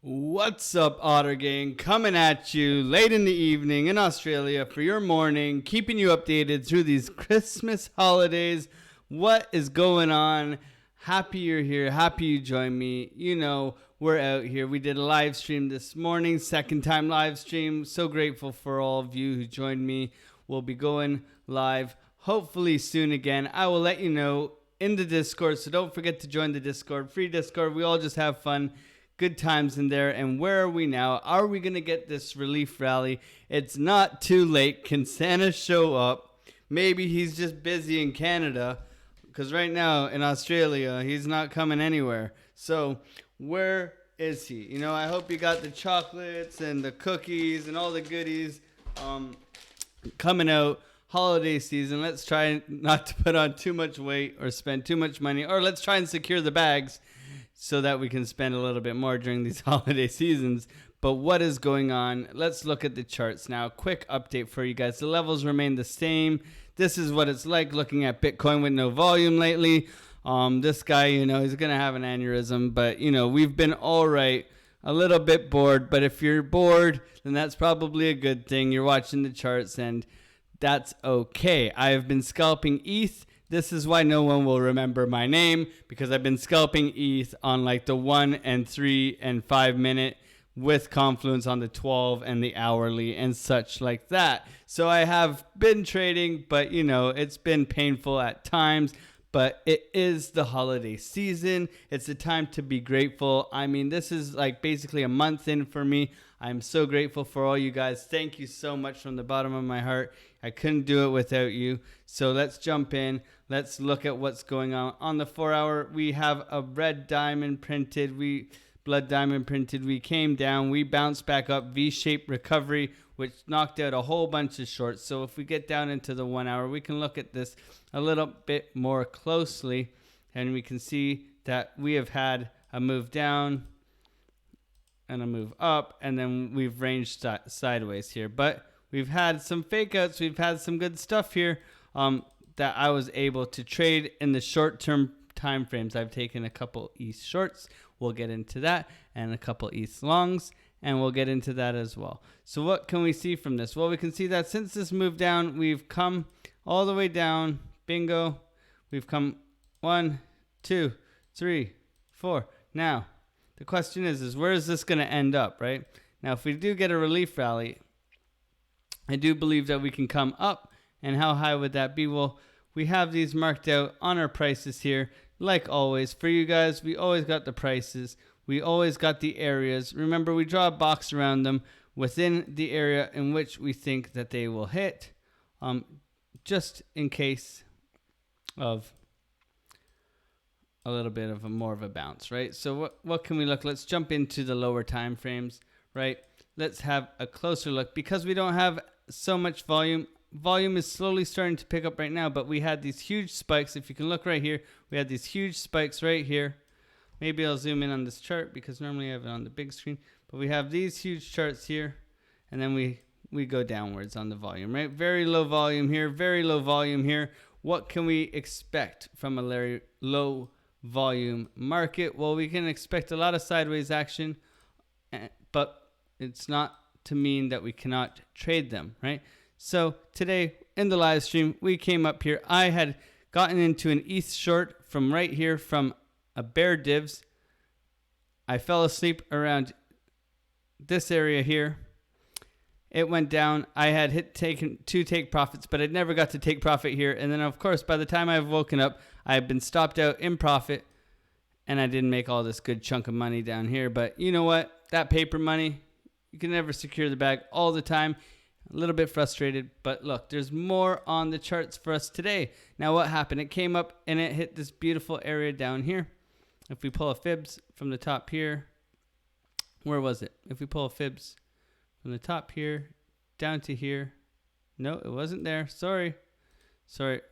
What's up, Otter Gang? Coming at you late in the evening in Australia for your morning, keeping you updated through these Christmas holidays. What is going on? Happy you're here. Happy you joined me. You know, we're out here. We did a live stream this morning, second time live stream. So grateful for all of you who joined me. We'll be going live hopefully soon again. I will let you know in the Discord, so don't forget to join the Discord. Free Discord. We all just have fun. Good times in there. And where are we now? Are we going to get this relief rally? It's not too late. Can Santa show up? Maybe he's just busy in Canada, because right now in Australia, he's not coming anywhere. So where is he? You know, I hope you got the chocolates and the cookies and all the goodies coming out. Holiday season. Let's try not to put on too much weight or spend too much money, or let's try and secure the bags so that we can spend a little bit more during these holiday seasons. But what is going on? Let's look at the charts now. Quick update for you guys. The levels remain the same. This is what it's like looking at Bitcoin with no volume lately. This guy, you know, he's going to have an aneurysm. But, you know, we've been all right. A little bit bored. But if you're bored, then that's probably a good thing. You're watching the charts, and that's okay. I have been scalping ETH. This is why no one will remember my name, because I've been scalping ETH on like the 1 and 3 and 5 minute, with Confluence on the 12 and the hourly and such like that. So I have been trading, but you know, it's been painful at times. But it is the holiday season. It's a time to be grateful. I mean, this is like basically a month in for me. I'm so grateful for all you guys. Thank you so much from the bottom of my heart. I couldn't do it without you. So let's jump in. Let's look at what's going on. On the 4 hour, we have a red diamond printed. Blood diamond printed. We came down. We bounced back up. V-shaped recovery, which knocked out a whole bunch of shorts. So if we get down into the 1 hour, we can look at this a little bit more closely. And we can see that we have had a move down and a move up. And then we've ranged sideways here. But we've had some fake outs. We've had some good stuff here that I was able to trade in the short-term time frames. I've taken a couple ETH shorts. We'll get into that, and a couple ETH longs, and we'll get into that as well. So what can we see from this? Well, we can see that since this move down, we've come all the way down. Bingo. We've come 1, 2, 3, 4. Now, the question is where is this going to end up, right? Now, if we do get a relief rally, I do believe that we can come up. And how high would that be? Well, we have these marked out on our prices here. Like always, for you guys, we always got the prices. We always got the areas. Remember, we draw a box around them within the area in which we think that they will hit, just in case of a little bit of more of a bounce, right? So what can we look? Let's jump into the lower time frames, right? Let's have a closer look. Because we don't have so much volume, volume is slowly starting to pick up right now, but we had these huge spikes. If you can look right here, we had these huge spikes right here. Maybe I'll zoom in on this chart because normally I have it on the big screen, but we have these huge charts here, and then we go downwards on the volume, right? Very low volume here, very low volume here. What can we expect from a low volume market? Well, we can expect a lot of sideways action, but it's not to mean that we cannot trade them, right? So today in the live stream, we came up here. I had gotten into an ETH short from right here from a bear divs. I fell asleep around this area here. It went down. I had taken two take profits, but I never got to take profit here. And then, of course, by the time I've woken up, I've been stopped out in profit, and I didn't make all this good chunk of money down here. But you know what? That paper money, you can never secure the bag all the time. A little bit frustrated, but look, there's more on the charts for us today. Now, what happened? It came up and it hit this beautiful area down here. If we pull a fibs from the top here, where was it? If we pull a fibs from the top here down to here, no, it wasn't there. Sorry,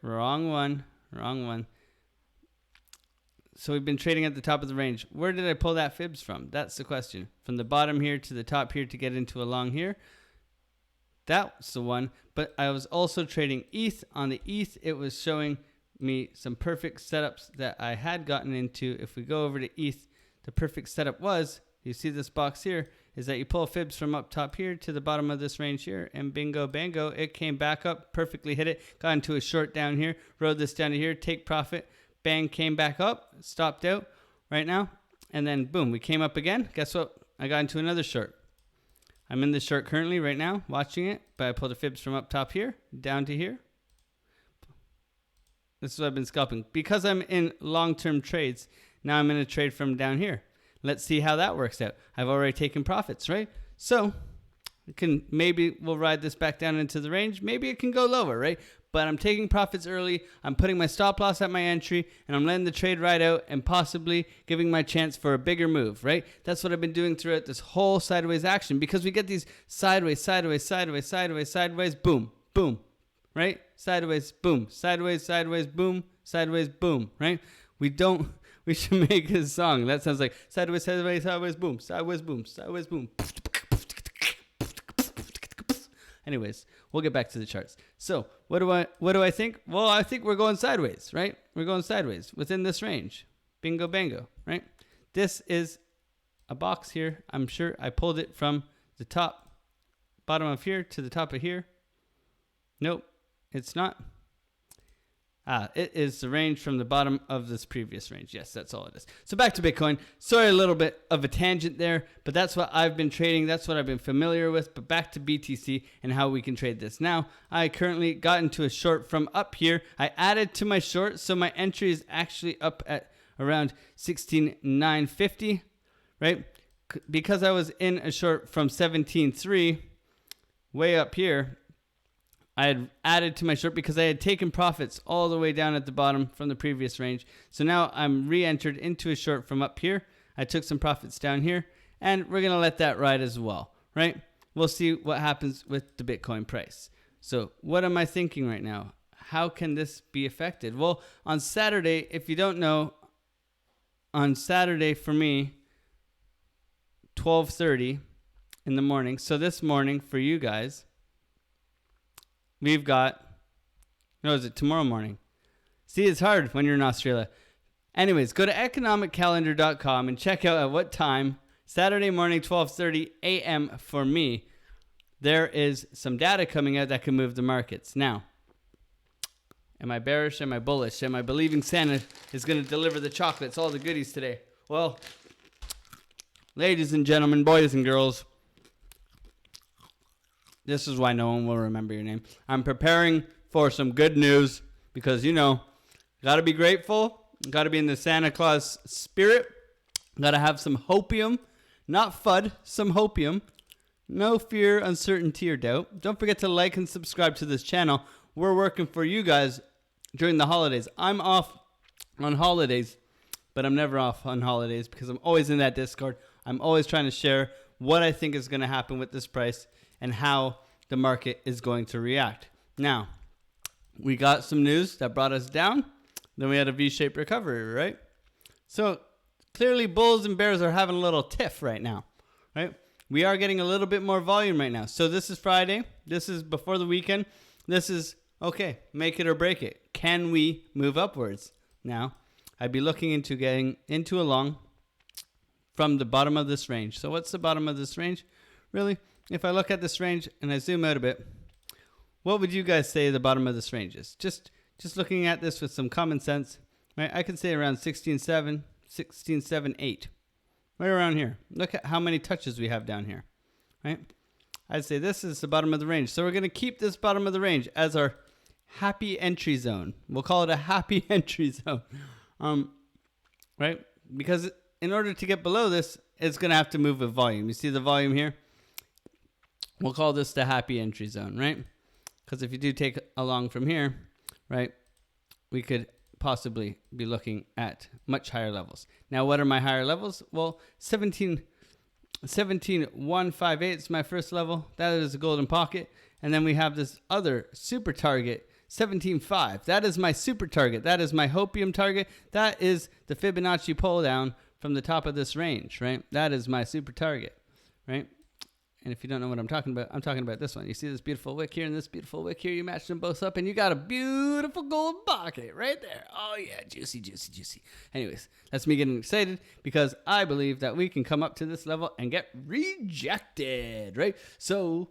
wrong one. So we've been trading at the top of the range. Where did I pull that fibs from? That's the question. From the bottom here to the top here to get into a long here. That's the one. But I was also trading ETH. On the ETH, it was showing me some perfect setups that I had gotten into. If we go over to ETH, the perfect setup was You see this box here is that you pull fibs from up top here to the bottom of this range here, and bingo bango, it came back up, perfectly hit it, got into a short down here, rode this down to here, take profit, bang, came back up, stopped out right now, and then boom, we came up again. Guess what? I got into another short. I'm in the short currently right now, watching it, but I pulled the fibs from up top here, down to here. This is what I've been scalping. Because I'm in long-term trades, now I'm in a trade from down here. Let's see how that works out. I've already taken profits, right? So maybe we'll ride this back down into the range. Maybe it can go lower, right? But I'm taking profits early. I'm putting my stop loss at my entry, and I'm letting the trade ride out and possibly giving my chance for a bigger move, right? That's what I've been doing throughout this whole sideways action, because we get these sideways, sideways, sideways, sideways, sideways, boom, boom, right? Sideways, boom, sideways, sideways, boom, sideways, boom, right? We should make a song that sounds like sideways, sideways, sideways, boom, sideways, boom, sideways, boom. Anyways, we'll get back to the charts. So what do I think? Well, I think we're going sideways, right? We're going sideways within this range. Bingo bango, right? This is a box here. I'm sure I pulled it from the bottom of here to the top of here. Nope, it's not. It is the range from the bottom of this previous range. Yes, that's all it is. So back to Bitcoin. Sorry, a little bit of a tangent there, but that's what I've been trading. That's what I've been familiar with. But back to BTC and how we can trade this. Now, I currently got into a short from up here. I added to my short, so my entry is actually up at around 16,950, right? Because I was in a short from 17.3 way up here, I had added to my short because I had taken profits all the way down at the bottom from the previous range. So now I'm re-entered into a short from up here. I took some profits down here, and we're going to let that ride as well, right? We'll see what happens with the Bitcoin price. So what am I thinking right now? How can this be affected? Well, on Saturday, if you don't know, on Saturday for me, 12:30 in the morning. So this morning for you guys, we've got, is it tomorrow morning? See, it's hard when you're in Australia. Anyways, go to economiccalendar.com and check out at what time, Saturday morning, 12:30 a.m. for me, there is some data coming out that can move the markets. Now, am I bearish? Am I bullish? Am I believing Santa is going to deliver the chocolates, all the goodies today? Well, ladies and gentlemen, boys and girls, this is why no one will remember your name. I'm preparing for some good news because, got to be grateful. Got to be in the Santa Claus spirit. Got to have some hopium, not FUD, some hopium. No fear, uncertainty, or doubt. Don't forget to like and subscribe to this channel. We're working for you guys during the holidays. I'm off on holidays, but I'm never off on holidays because I'm always in that Discord. I'm always trying to share what I think is going to happen with this price and how the market is going to react. Now, we got some news that brought us down. Then we had a V-shaped recovery, right? So clearly bulls and bears are having a little tiff right now, right? We are getting a little bit more volume right now. So this is Friday. This is before the weekend. This is, okay, make it or break it. Can we move upwards? Now, I'd be looking into getting into a long from the bottom of this range. So what's the bottom of this range? Really? If I look at this range and I zoom out a bit, what would you guys say the bottom of this range is? Just looking at this with some common sense, right? I could say around 16.7, 16.78, right around here. Look at how many touches we have down here, right? I'd say this is the bottom of the range. So we're going to keep this bottom of the range as our happy entry zone. We'll call it a happy entry zone, right? Because in order to get below this, it's going to have to move with volume. You see the volume here? We'll call this the happy entry zone, right? Because if you do take along from here, right, we could possibly be looking at much higher levels. Now, what are my higher levels? Well, 17,158 is my first level. That is a golden pocket. And then we have this other super target, 17.5. That is my super target. That is my hopium target. That is the Fibonacci pull down from the top of this range, right? That is my super target, right? And if you don't know what I'm talking about this one. You see this beautiful wick here and this beautiful wick here. You match them both up and you got a beautiful gold pocket right there. Oh, yeah. Juicy, juicy, juicy. Anyways, that's me getting excited because I believe that we can come up to this level and get rejected, right? So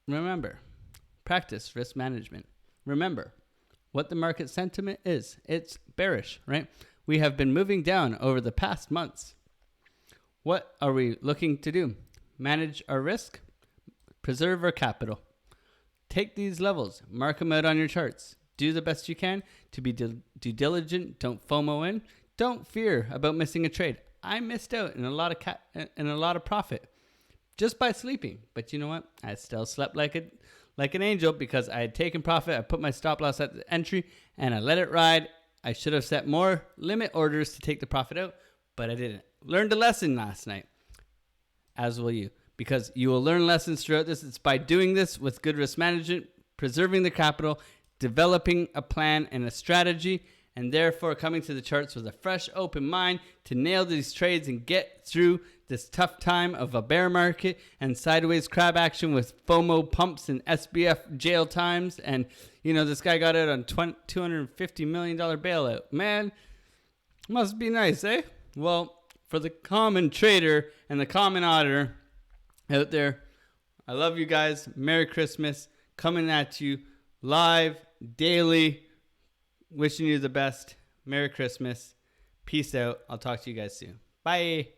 remember, practice risk management. Remember what the market sentiment is. It's bearish, right? We have been moving down over the past months. What are we looking to do? Manage our risk, preserve our capital. Take these levels, mark them out on your charts. Do the best you can to be due diligent. Don't FOMO in. Don't fear about missing a trade. I missed out in a lot of profit just by sleeping. But you know what? I still slept like an angel because I had taken profit. I put my stop loss at the entry and I let it ride. I should have set more limit orders to take the profit out, but I didn't. Learned a lesson last night, as will you, because you will learn lessons throughout this. It's by doing this with good risk management, preserving the capital, developing a plan and a strategy, and therefore coming to the charts with a fresh, open mind to nail these trades and get through this tough time of a bear market and sideways crab action with FOMO pumps and SBF jail times. And, you know, this guy got out on $250 million bailout. Man, must be nice, eh? Well, for the common trader and the common auditor out there, I love you guys. Merry Christmas. Coming at you live, daily. Wishing you the best. Merry Christmas. Peace out. I'll talk to you guys soon. Bye.